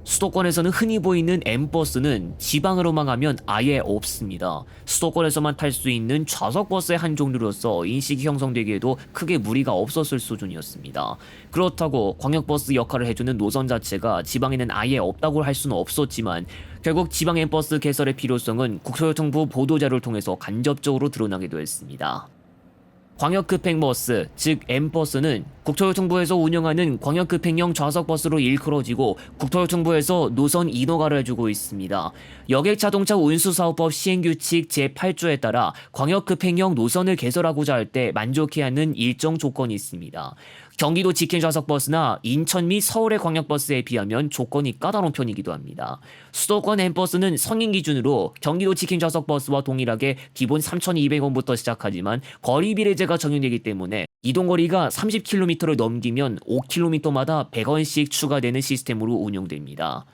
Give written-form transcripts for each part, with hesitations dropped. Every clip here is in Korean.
수도권에서는 흔히 보이는 M버스는 지방으로만 가면 아예 없습니다. 수도권에서만 탈 수 있는 좌석버스의 한 종류로서 인식이 형성되기에도 크게 무리가 없었을 수준이었습니다. 그렇다고 광역버스 역할을 해주는 노선 자체가 지방에는 아예 없다고 할 수는 없었지만 결국 지방 M버스 개설의 필요성은 국토교통부 보도자료를 통해서 간접적으로 드러나기도 했습니다. 광역급행버스, 즉 M버스는 국토교통부에서 운영하는 광역급행형 좌석버스로 일컬어지고 국토교통부에서 노선 인허가를 해주고 있습니다. 여객자동차 운수사업법 시행규칙 제8조에 따라 광역급행형 노선을 개설하고자 할 때 만족해야 하는 일정 조건이 있습니다. 경기도 직행 좌석버스나 인천 및 서울의 광역버스에 비하면 조건이 까다로운 편이기도 합니다. 수도권 M버스는 성인 기준으로 경기도 직행 좌석버스와 동일하게 기본 3,200원부터 시작하지만 거리 비례제가 적용되기 때문에 이동거리가 30km를 넘기면 5km마다 100원씩 추가되는 시스템으로 운영됩니다.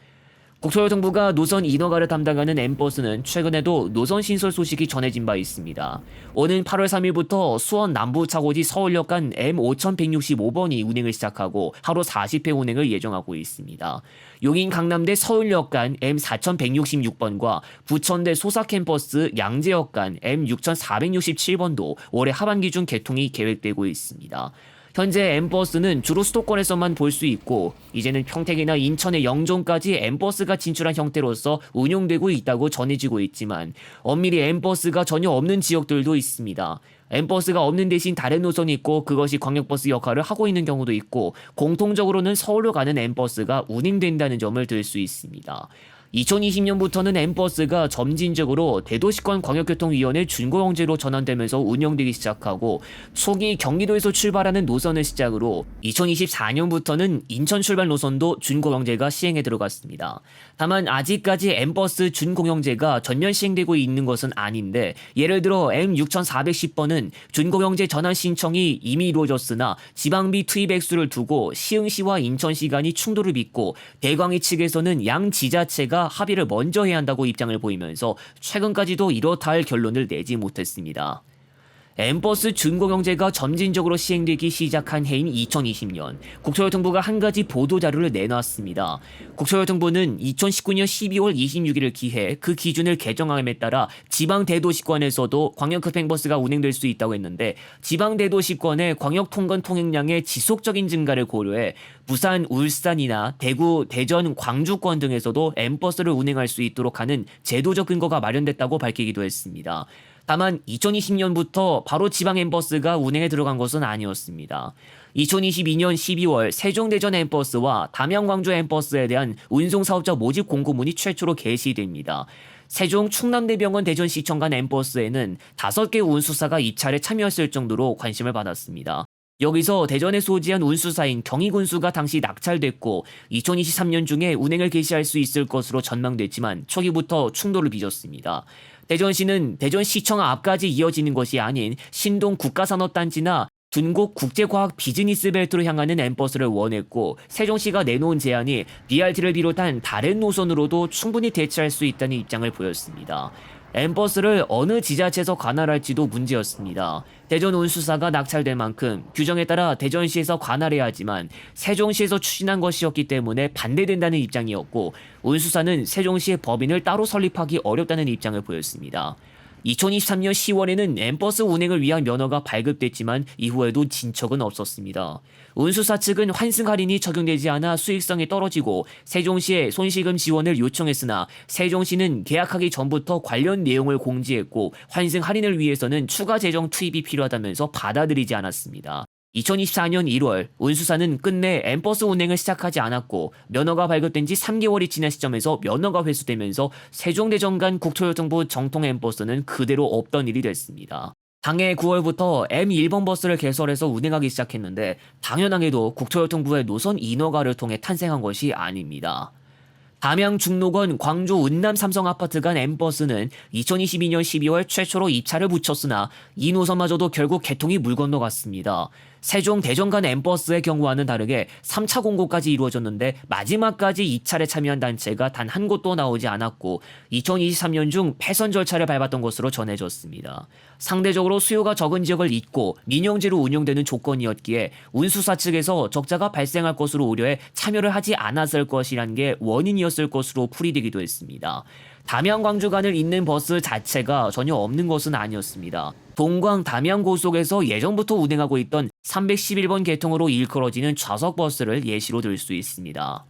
국토교통부가 노선 인허가를 담당하는 M버스는 최근에도 노선 신설 소식이 전해진 바 있습니다. 오는 8월 3일부터 수원 남부차고지 서울역 간 M5165번이 운행을 시작하고 하루 40회 운행을 예정하고 있습니다. 용인 강남대 서울역 간 M4166번과 부천대 소사캠퍼스 양재역 간 M6467번도 올해 하반기 중 개통이 계획되고 있습니다. 현재 M버스는 주로 수도권에서만 볼 수 있고 이제는 평택이나 인천의 영종까지 M버스가 진출한 형태로서 운용되고 있다고 전해지고 있지만 엄밀히 M버스가 전혀 없는 지역들도 있습니다. M버스가 없는 대신 다른 노선이 있고 그것이 광역버스 역할을 하고 있는 경우도 있고 공통적으로는 서울로 가는 M버스가 운행된다는 점을 들 수 있습니다. 2020년부터는 M버스가 점진적으로 대도시권 광역교통위원회 준공영제로 전환되면서 운영되기 시작하고 초기 경기도에서 출발하는 노선을 시작으로 2024년부터는 인천 출발 노선도 준공영제가 시행에 들어갔습니다. 다만 아직까지 M버스 준공영제가 전면 시행되고 있는 것은 아닌데 예를 들어 M6410번은 준공영제 전환 신청이 이미 이루어졌으나 지방비 투입 액수를 두고 시흥시와 인천시 간이 충돌을 빚고 대광위 측에서는 양 지자체가 합의를 먼저 해야 한다고 입장을 보이면서 최근까지도 이렇다 할 결론을 내지 못했습니다. M버스 준공영제가 점진적으로 시행되기 시작한 해인 2020년, 국토교통부가 한 가지 보도자료를 내놨습니다. 국토교통부는 2019년 12월 26일을 기해 그 기준을 개정함에 따라 지방 대도시권에서도 광역급행버스가 운행될 수 있다고 했는데 지방 대도시권의 광역통근 통행량의 지속적인 증가를 고려해 부산, 울산이나 대구, 대전, 광주권 등에서도 M버스를 운행할 수 있도록 하는 제도적 근거가 마련됐다고 밝히기도 했습니다. 다만 2020년부터 바로 지방 M버스가 운행에 들어간 것은 아니었습니다. 2022년 12월 세종대전 M버스와 담양 광주 M버스에 대한 운송사업자 모집 공고문이 최초로 게시됩니다. 세종 충남대병원 대전시청 간 M버스에는 5개 운수사가 입찰에 참여했을 정도로 관심을 받았습니다. 여기서 대전에 소지한 운수사인 경익운수가 당시 낙찰됐고 2023년 중에 운행을 개시할 수 있을 것으로 전망됐지만 초기부터 충돌을 빚었습니다. 대전시는 대전시청 앞까지 이어지는 것이 아닌 신동 국가산업단지나 둔곡 국제과학 비즈니스벨트로 향하는 M버스를 원했고 세종시가 내놓은 제안이 BRT를 비롯한 다른 노선으로도 충분히 대체할 수 있다는 입장을 보였습니다. M버스를 어느 지자체에서 관할할지도 문제였습니다. 대전 운수사가 낙찰될 만큼 규정에 따라 대전시에서 관할해야 하지만 세종시에서 추진한 것이었기 때문에 반대된다는 입장이었고 운수사는 세종시의 법인을 따로 설립하기 어렵다는 입장을 보였습니다. 2023년 10월에는 M버스 운행을 위한 면허가 발급됐지만 이후에도 진척은 없었습니다. 운수사 측은 환승 할인이 적용되지 않아 수익성이 떨어지고 세종시에 손실금 지원을 요청했으나 세종시는 계약하기 전부터 관련 내용을 공지했고 환승 할인을 위해서는 추가 재정 투입이 필요하다면서 받아들이지 않았습니다. 2024년 1월 운수사는 끝내 M버스 운행을 시작하지 않았고 면허가 발급된 지 3개월이 지난 시점에서 면허가 회수되면서 세종대전 간 국토교통부 정통 M버스는 그대로 없던 일이 됐습니다. 당해 9월부터 M1번 버스를 개설해서 운행하기 시작했는데 당연하게도 국토교통부의 노선 인허가를 통해 탄생한 것이 아닙니다. 담양 중록원 광주 운남 삼성아파트 간 M버스는 2022년 12월 최초로 입찰을 붙였으나 이 노선마저도 결국 개통이 물 건너갔습니다. 세종 대전 간 M버스의 경우와는 다르게 3차 공고까지 이루어졌는데 마지막까지 이 차례 참여한 단체가 단 한 곳도 나오지 않았고 2023년 중 폐선 절차를 밟았던 것으로 전해졌습니다. 상대적으로 수요가 적은 지역을 잇고 민영제로 운영되는 조건이었기에 운수사 측에서 적자가 발생할 것으로 우려해 참여를 하지 않았을 것이란 게 원인이었을 것으로 풀이되기도 했습니다. 담양 광주 간을 잇는 버스 자체가 전혀 없는 것은 아니었습니다. 동광 담양 고속에서 예전부터 운행하고 있던 311번 계통으로 일컬어지는 좌석 버스를 예시로 들 수 있습니다.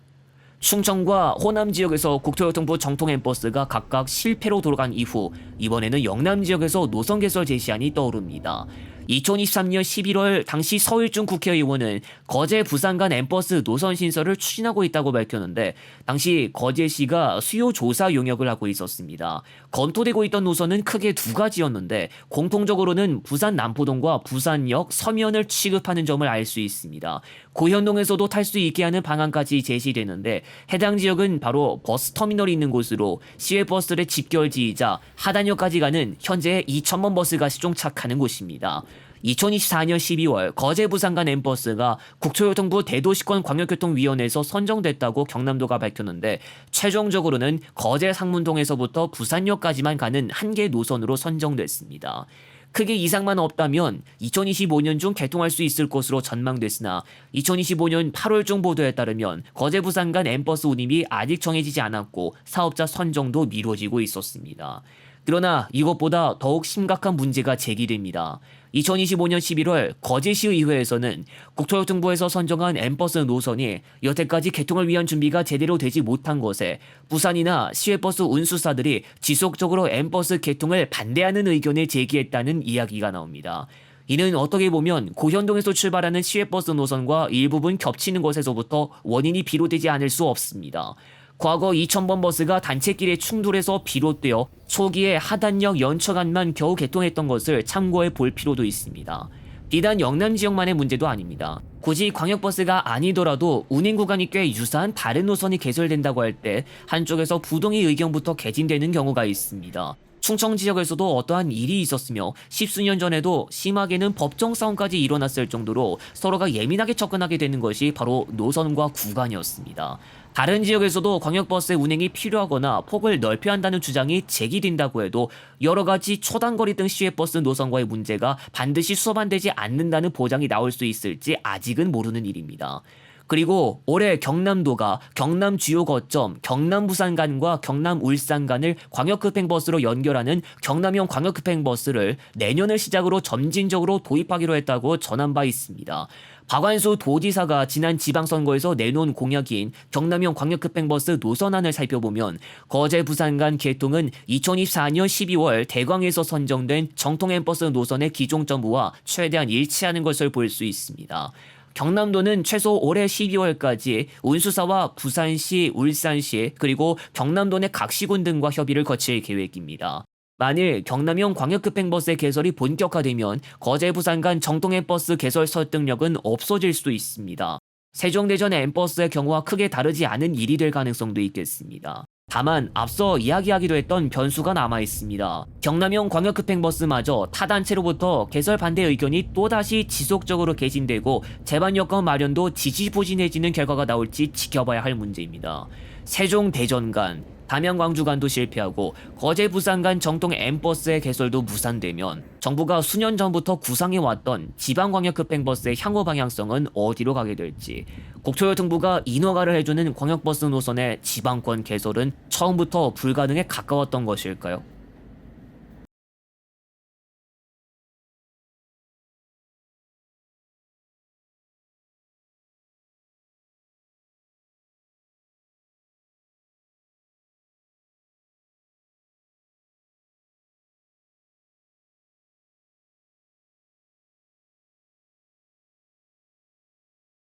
충청과 호남 지역에서 국토교통부 정통 M버스가 각각 실패로 돌아간 이후 이번에는 영남 지역에서 노선 개설 제시안이 떠오릅니다. 2023년 11월 당시 서울중 국회의원은 거제 부산 간 M버스 노선 신설을 추진하고 있다고 밝혔는데 당시 거제시가 수요 조사 용역을 하고 있었습니다. 검토되고 있던 노선은 크게 두 가지였는데 공통적으로는 부산 남포동과 부산역 서면을 취급하는 점을 알 수 있습니다. 고현동에서도 탈 수 있게 하는 방안까지 제시되는데 해당 지역은 바로 버스터미널이 있는 곳으로 시외버스의 집결지이자 하단역까지 가는 현재 2000번 버스가 시종착하는 곳입니다. 2024년 12월 거제 부산 간 M버스가 국토교통부 대도시권 광역교통위원회에서 선정됐다고 경남도가 밝혔는데 최종적으로는 거제 상문동에서부터 부산역까지만 가는 한 개 노선으로 선정됐습니다. 크게 이상만 없다면 2025년 중 개통할 수 있을 것으로 전망됐으나 2025년 8월 중 보도에 따르면 거제 부산 간 M버스 운임이 아직 정해지지 않았고 사업자 선정도 미뤄지고 있었습니다. 그러나 이것보다 더욱 심각한 문제가 제기됩니다. 2025년 11월 거제시의회에서는 국토교통부에서 선정한 M버스 노선이 여태까지 개통을 위한 준비가 제대로 되지 못한 것에 부산이나 시외버스 운수사들이 지속적으로 M버스 개통을 반대하는 의견을 제기했다는 이야기가 나옵니다. 이는 어떻게 보면 고현동에서 출발하는 시외버스 노선과 일부분 겹치는 것에서부터 원인이 비롯되지 않을 수 없습니다. 과거 2000번 버스가 단체끼리 충돌해서 비롯되어 초기에 하단역 연처간만 겨우 개통했던 것을 참고해 볼 필요도 있습니다. 비단 영남 지역만의 문제도 아닙니다. 굳이 광역버스가 아니더라도 운행 구간이 꽤 유사한 다른 노선이 개설된다고 할 때 한쪽에서 부동의 의견부터 개진되는 경우가 있습니다. 충청 지역에서도 어떠한 일이 있었으며 십수년 전에도 심하게는 법정 싸움까지 일어났을 정도로 서로가 예민하게 접근하게 되는 것이 바로 노선과 구간이었습니다. 다른 지역에서도 광역버스의 운행이 필요하거나 폭을 넓혀야 한다는 주장이 제기된다고 해도 여러 가지 초단거리 등 시외버스 노선과의 문제가 반드시 수반되지 않는다는 보장이 나올 수 있을지 아직은 모르는 일입니다. 그리고 올해 경남도가 경남 주요 거점 경남 부산 간과 경남 울산 간을 광역급행버스로 연결하는 경남형 광역급행버스를 내년을 시작으로 점진적으로 도입하기로 했다고 전한 바 있습니다. 박완수 도지사가 지난 지방선거에서 내놓은 공약인 경남형 광역급행버스 노선안을 살펴보면 거제 부산 간 개통은 2024년 12월 대광에서 선정된 정통 M버스 노선의 기종 정보와 최대한 일치하는 것을 볼 수 있습니다. 경남도는 최소 올해 12월까지 운수사와 부산시, 울산시 그리고 경남도 내 각 시군 등과 협의를 거칠 계획입니다. 만일 경남형 광역급행버스의 개설이 본격화되면 거제 부산 간 정통 M버스 개설 설득력은 없어질 수도 있습니다. 세종대전 M버스의 경우와 크게 다르지 않은 일이 될 가능성도 있겠습니다. 다만 앞서 이야기하기도 했던 변수가 남아있습니다. 경남형 광역급행버스마저 타 단체로부터 개설 반대 의견이 또다시 지속적으로 개진되고 제반 여건 마련도 지지부진해지는 결과가 나올지 지켜봐야 할 문제입니다. 세종 대전 간, 담양 광주 간도 실패하고 거제 부산 간 정통 M버스의 개설도 무산되면 정부가 수년 전부터 구상해왔던 지방광역급행버스의 향후 방향성은 어디로 가게 될지, 국토교통부가 인허가를 해주는 광역버스 노선의 지방권 개설은 처음부터 불가능에 가까웠던 것일까요?